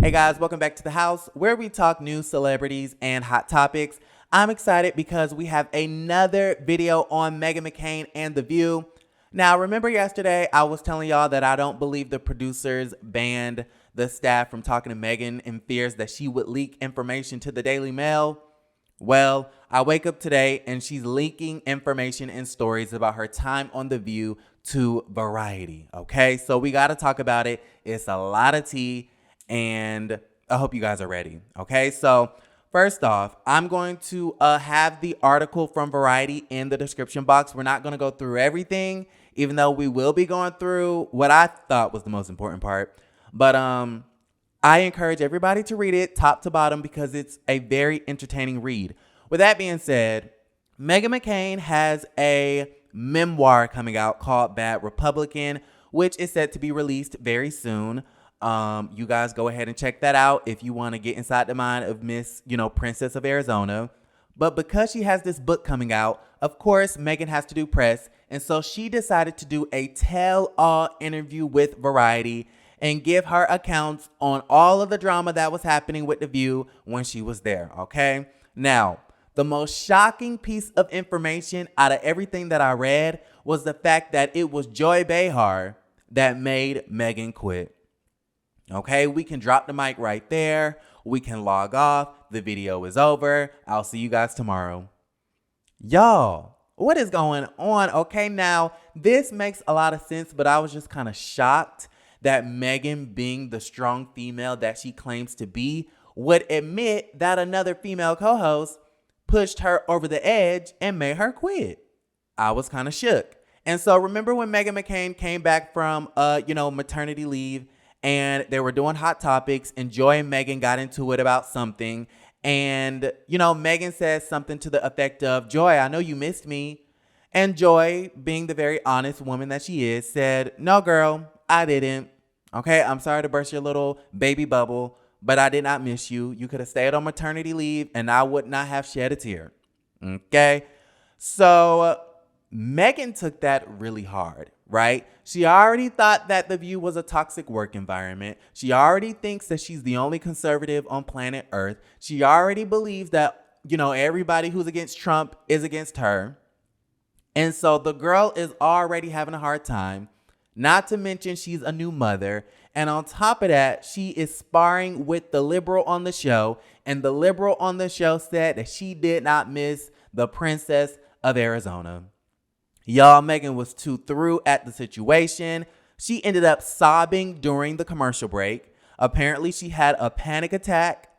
Hey guys, welcome back to the house where we talk news, celebrities, and hot topics. I'm excited because we have another video on Meghan McCain and The View. Now, remember yesterday I was telling y'all that I don't believe the producers banned the staff from talking to Meghan in fears that she would leak information to the Daily Mail? Well, I wake up today and she's leaking information and stories about her time on The View to Variety. Okay, so we got to talk about it. It's a lot of tea. And I hope you guys are ready. Okay, so first off, I'm going to have the article from Variety in the description box. We're not going to go through everything, even though we will be going through what I thought was the most important part. But I encourage everybody to read it top to bottom because it's a very entertaining read. With that being said, Meghan McCain has a memoir coming out called Bad Republican, which is set to be released very soon. You guys go ahead and check that out if you want to get inside the mind of Miss, Princess of Arizona. But because she has this book coming out, of course, Meghan has to do press. And so she decided to do a tell-all interview with Variety and give her accounts on all of the drama that was happening with The View when she was there, okay? Now, the most shocking piece of information out of everything that I read was the fact that it was Joy Behar that made Meghan quit. Okay, we can drop the mic right there. We can log off. The video is over. I'll see you guys tomorrow. Y'all, what is going on? Okay, now this makes a lot of sense, but I was just kind of shocked that Meghan, being the strong female that she claims to be, would admit that another female co-host pushed her over the edge and made her quit. I was kind of shook. And so remember when Meghan McCain came back from, maternity leave, and they were doing hot topics, and Joy and Meghan got into it about something. And, Meghan says something to the effect of, Joy, I know you missed me. And Joy, being the very honest woman that she is, said, no, girl, I didn't. Okay, I'm sorry to burst your little baby bubble, but I did not miss you. You could have stayed on maternity leave, and I would not have shed a tear. Okay, so Meghan took that really hard. Right? She already thought that The View was a toxic work environment. She already thinks that she's the only conservative on planet Earth. She already believes that, everybody who's against Trump is against her. And so the girl is already having a hard time. Not to mention she's a new mother. And on top of that, she is sparring with the liberal on the show. And the liberal on the show said that she did not miss the Princess of Arizona. Y'all, Meghan was too through at the situation. She ended up sobbing during the commercial break. Apparently, she had a panic attack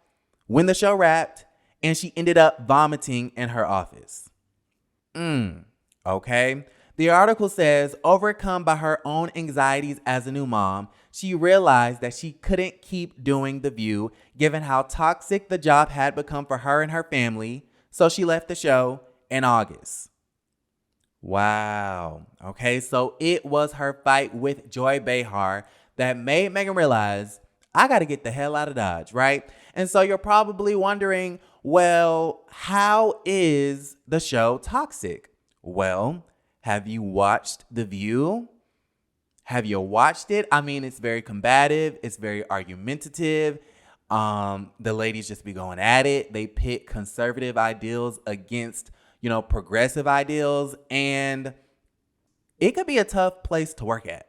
when the show wrapped, and she ended up vomiting in her office. Okay. The article says, overcome by her own anxieties as a new mom, she realized that she couldn't keep doing The View, given how toxic the job had become for her and her family, so she left the show in August. Wow. Okay, so it was her fight with Joy Behar that made Meghan realize, I got to get the hell out of Dodge, right? And so you're probably wondering, well, how is the show toxic? Well, have you watched The View? Have you watched it? I mean, it's very combative. It's very argumentative. The ladies just be going at it. They pit conservative ideals against progressive ideals, and it could be a tough place to work at.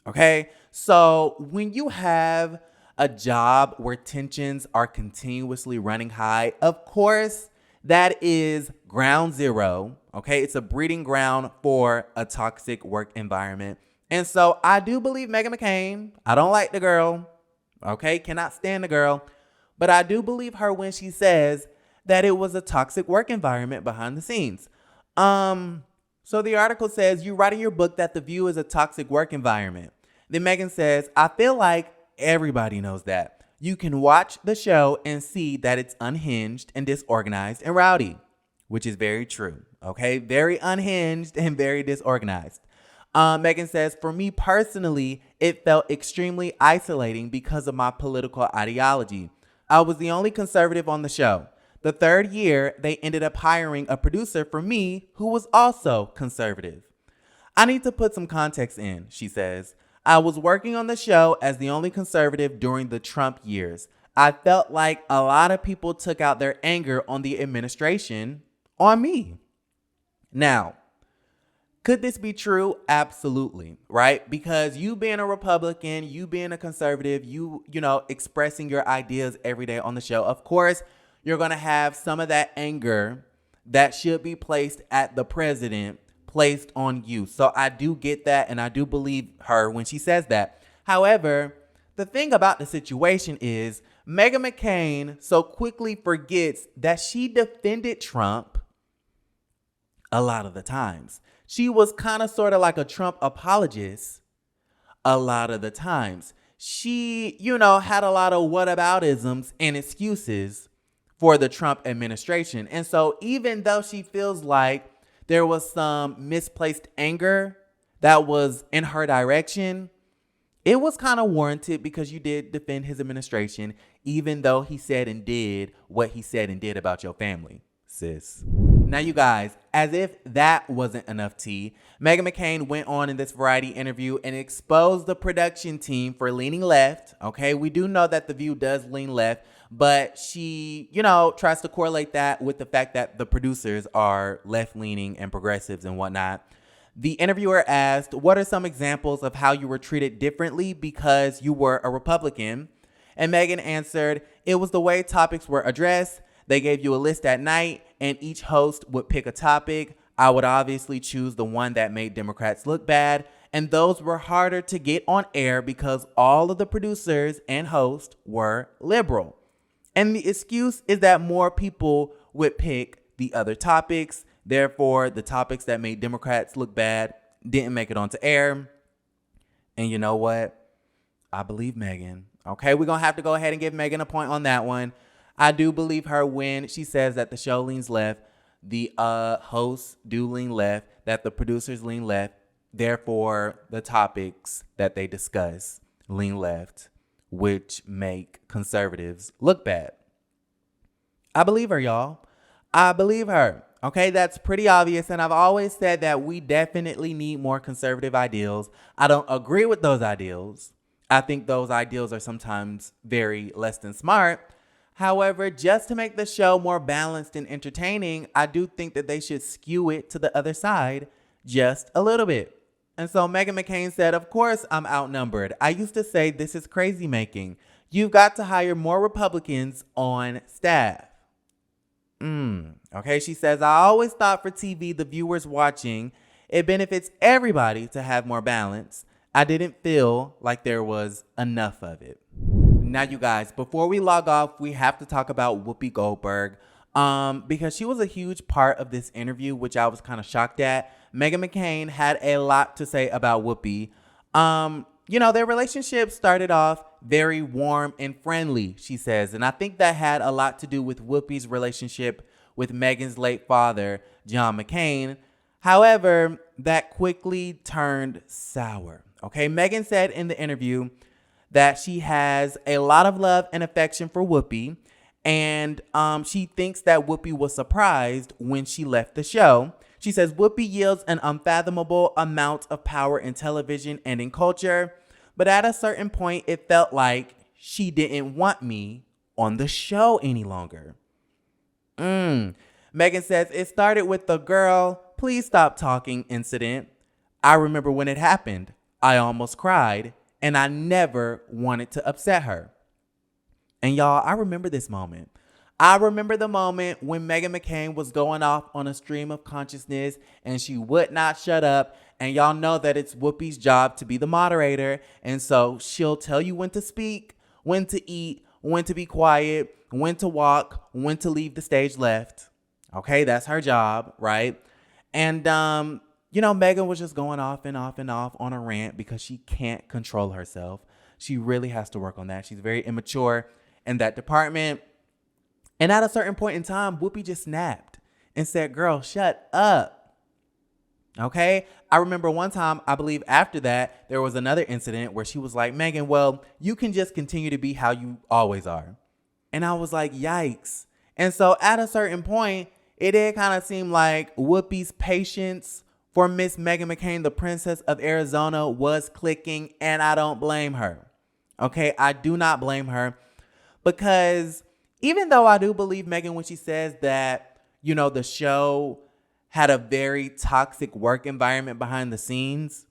Okay. So when you have a job where tensions are continuously running high, of course, that is ground zero. Okay. It's a breeding ground for a toxic work environment. And so I do believe Meghan McCain. I don't like the girl. Okay. Cannot stand the girl, but I do believe her when she says that it was a toxic work environment behind the scenes. So the article says, you write in your book that The View is a toxic work environment. Then Meghan says, I feel like everybody knows that. You can watch the show and see that it's unhinged and disorganized and rowdy, which is very true. Okay, very unhinged and very disorganized. Meghan says, for me personally, it felt extremely isolating because of my political ideology. I was the only conservative on the show. The third year, they ended up hiring a producer for me who was also conservative. I need to put some context in, she says. I was working on the show as the only conservative during the Trump years. I felt like a lot of people took out their anger on the administration on me. Now, could this be true? Absolutely, right? Because you being a Republican, you being a conservative, you expressing your ideas every day on the show, of course, you're going to have some of that anger that should be placed at the president placed on you. So I do get that, and I do believe her when she says that. However, the thing about the situation is Meghan McCain so quickly forgets that she defended Trump a lot of the times. She was kind of sort of like a Trump apologist a lot of the times. She, had a lot of whataboutisms and excuses for the Trump administration. And so even though she feels like there was some misplaced anger that was in her direction, it was kind of warranted because you did defend his administration, even though he said and did what he said and did about your family, sis. Now, you guys, as if that wasn't enough tea, Meghan McCain went on in this Variety interview and exposed the production team for leaning left. Okay, we do know that The View does lean left, but she, tries to correlate that with the fact that the producers are left-leaning and progressives and whatnot. The interviewer asked, what are some examples of how you were treated differently because you were a Republican? And Meghan answered, it was the way topics were addressed. They gave you a list at night, and each host would pick a topic. I would obviously choose the one that made Democrats look bad, and those were harder to get on air because all of the producers and hosts were liberal. And the excuse is that more people would pick the other topics. Therefore, the topics that made Democrats look bad didn't make it onto air. And you know what? I believe Meghan. Okay, we're going to have to go ahead and give Meghan a point on that one. I do believe her when she says that the show leans left, the hosts do lean left, that the producers lean left. Therefore, the topics that they discuss lean left, which make conservatives look bad. I believe her, y'all. I believe her. Okay, that's pretty obvious. And I've always said that we definitely need more conservative ideals. I don't agree with those ideals. I think those ideals are sometimes very less than smart. However, just to make the show more balanced and entertaining, I do think that they should skew it to the other side just a little bit. And so Meghan McCain said, of course, I'm outnumbered. I used to say this is crazy making. You've got to hire more Republicans on staff. Okay, she says, I always thought for TV, the viewers watching, it benefits everybody to have more balance. I didn't feel like there was enough of it. Now, you guys, before we log off, we have to talk about Whoopi Goldberg because she was a huge part of this interview, which I was kind of shocked at. Meghan McCain had a lot to say about Whoopi. Their relationship started off very warm and friendly, she says. And I think that had a lot to do with Whoopi's relationship with Meghan's late father, John McCain. However, that quickly turned sour. Okay, Meghan said in the interview that she has a lot of love and affection for Whoopi. And she thinks that Whoopi was surprised when she left the show. She says, Whoopi yields an unfathomable amount of power in television and in culture. But at a certain point, it felt like she didn't want me on the show any longer. Meghan says, it started with the girl, please stop talking incident. I remember when it happened. I almost cried. And I never wanted to upset her. And y'all, I remember this moment. I remember the moment when Meghan McCain was going off on a stream of consciousness and she would not shut up. And y'all know that it's Whoopi's job to be the moderator. And so she'll tell you when to speak, when to eat, when to be quiet, when to walk, when to leave the stage left. Okay, that's her job, right? And Meghan was just going off and off and off on a rant because she can't control herself. She really has to work on that. She's very immature in that department. And at a certain point in time, Whoopi just snapped and said, girl, shut up. Okay? I remember one time, I believe after that, there was another incident where she was like, Meghan, well, you can just continue to be how you always are. And I was like, yikes. And so at a certain point, it did kind of seem like Whoopi's patience for Miss Meghan McCain, the Princess of Arizona, was clicking, and I don't blame her. Okay, I do not blame her, because even though I do believe Meghan when she says that, the show had a very toxic work environment behind the scenes,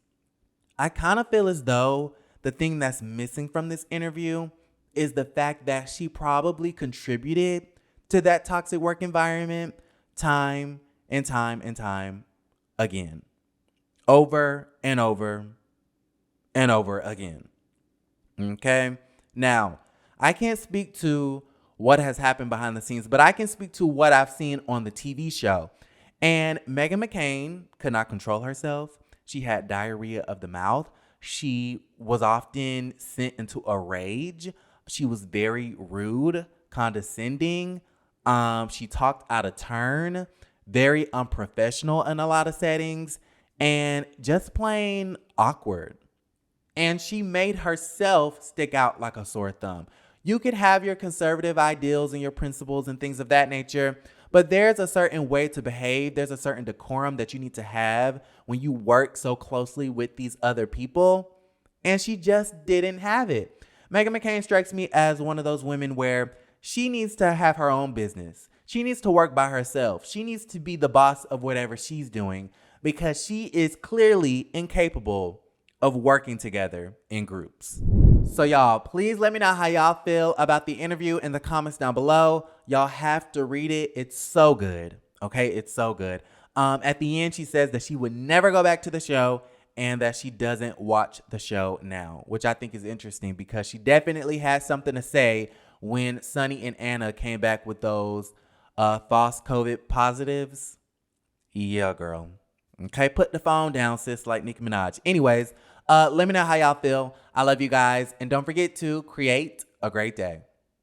I kind of feel as though the thing that's missing from this interview is the fact that she probably contributed to that toxic work environment time and time and time again. Over and over and over again. Okay? Now, I can't speak to what has happened behind the scenes, but I can speak to what I've seen on the TV show. And Meghan McCain could not control herself. She had diarrhea of the mouth. She was often sent into a rage. She was very rude, condescending. She talked out of turn, very unprofessional in a lot of settings, and just plain awkward. And she made herself stick out like a sore thumb. You could have your conservative ideals and your principles and things of that nature, but there's a certain way to behave. There's a certain decorum that you need to have when you work so closely with these other people. And she just didn't have it. Meghan McCain strikes me as one of those women where she needs to have her own business. She needs to work by herself. She needs to be the boss of whatever she's doing, because she is clearly incapable of working together in groups. So y'all, please let me know how y'all feel about the interview in the comments down below. Y'all have to read it. It's so good. Okay, it's so good. At the end, she says that she would never go back to the show and that she doesn't watch the show now, which I think is interesting because she definitely had something to say when Sonny and Anna came back with those false COVID positives. Yeah, girl. Okay, put the phone down, sis, like Nicki Minaj. Anyways, let me know how y'all feel. I love you guys. And don't forget to create a great day.